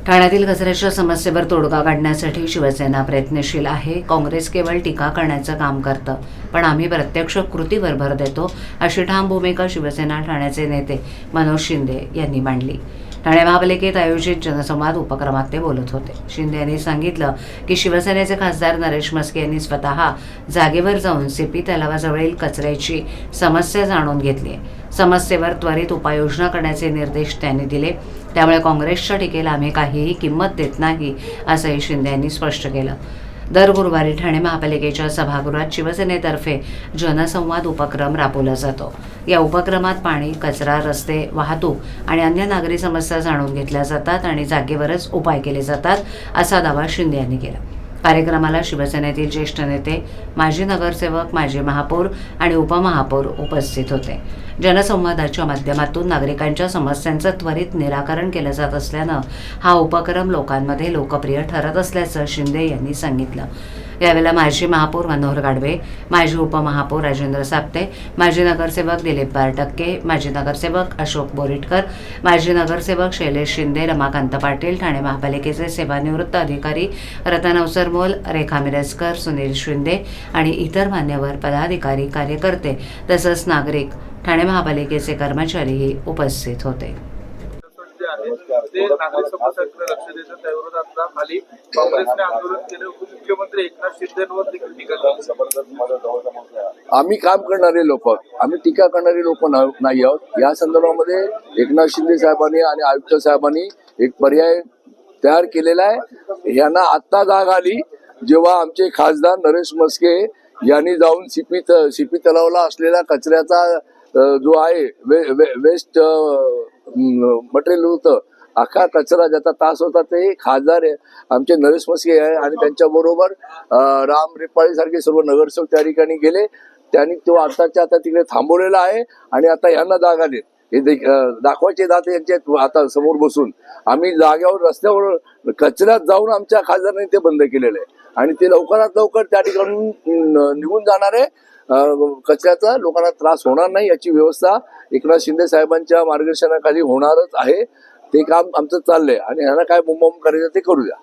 ठाण्यातील कचऱ्याच्या समस्येवर तोडगा काढण्यासाठी शिवसेना प्रयत्नशील आहे. काँग्रेस केवळ टीका करण्याचं काम करतं, पण आम्ही प्रत्यक्ष कृतीवर भर देतो, अशी ठाम भूमिका शिवसेना ठाण्याचे नेते मनोज शिंदे यांनी मांडली. ठाणे महापालिकेत आयोजित जनसंवाद उपक्रमात ते बोलत होते. शिंदे यांनी सांगितलं की शिवसेनेचे खासदार नरेश म्हस्के यांनी स्वतः जागेवर जाऊन सीपी तलावाजवळील कचऱ्याची समस्या जाणून घेतली आहे. समस्येवर त्वरित उपाययोजना करण्याचे निर्देश त्यांनी दिले. त्यामुळे काँग्रेसच्या टीकेला आम्ही काहीही किंमत देत नाही, असंही शिंदे यांनी स्पष्ट केलं. दर गुरुवारी ठाणे महापालिकेच्या सभागृहात शिवसेनेतर्फे जनसंवाद उपक्रम राबवला जातो. या उपक्रमात पाणी, कचरा, रस्ते, वाहतूक आणि अन्य नागरी समस्या जाणून घेतल्या जातात आणि जागेवरच उपाय केले जातात, असा दावा शिंदे यांनी केला. कार्यक्रमाला शिवसेनेतील ज्येष्ठ नेते, माजी नगरसेवक, माजी महापौर आणि उपमहापौर उपस्थित होते. जनसंवादाच्या माध्यमातून नागरिकांच्या समस्यांचं त्वरित निराकरण केलं जात असल्यानं हा उपक्रम लोकांमध्ये लोकप्रिय ठरत असल्याचं शिंदे यांनी सांगितलं. यावेळेला माजी महापौर मनोहर गाडवे, माजी उपमहापौर राजेंद्र साप्ते, माजी नगरसेवक दिलीप बारटक्के, माजी नगरसेवक अशोक बोरिटकर, माजी नगरसेवक शैलेश शिंदे, रमाकांत पाटील, ठाणे महापालिकेचे सेवानिवृत्त अधिकारी रतन अवसरमोल, रेखा मिरजकर, सुनील शिंदे आणि इतर मान्यवर पदाधिकारी, कार्यकर्ते तसंच नागरिक, ठाणे महापालिकेचे कर्मचारीही उपस्थित होते. ते नागरिक समस्यांकडे लक्ष देतात, त्याविरोधात खाली काँग्रेसने आंदोलन केलं. उपमुख्यमंत्री एकनाथ शिंदेंवर देखील टीका केली. आम्ही काम करणारे लोक, आम्ही टीका करणारे लोक नाही आहोत. या संदर्भामध्ये एकनाथ शिंदे साहेबांनी आणि आयुक्त साहेबांनी एक पर्याय तयार केलेला आहे. यांना आत्ता जाग आली जेव्हा आमचे खासदार नरेश म्हस्के यांनी जाऊन सीपी तलावाला असलेला कचऱ्याचा जो आहे वेस्ट मटेरियल होतं, अख्खा कचरा ज्याचा तास होता, ते खासदार आमचे नरेश म्हस्के आहे आणि त्यांच्या बरोबर राम रिपाळी सारखे सर्व नगरसेवक त्या ठिकाणी गेले. त्यांनी तो आताच्या आता तिकडे थांबवलेला आहे आणि आता यांना जाग आले. हे दाखवायचे दाते यांचे आता समोर बसून आम्ही जाग्यावर रस्त्यावर कचऱ्यात जाऊन आमच्या खासदारांनी ते बंद केलेलं आहे आणि ते लवकरात लवकर त्या ठिकाणून निघून जाणार आहे. कचऱ्याचा लोकांना त्रास होणार नाही याची व्यवस्था एकनाथ शिंदे साहेबांच्या मार्गदर्शनाखाली होणारच आहे. ते काम आमचं चाललंय आणि ह्यांना काय बोंबाबोंब करायचं ते करूया.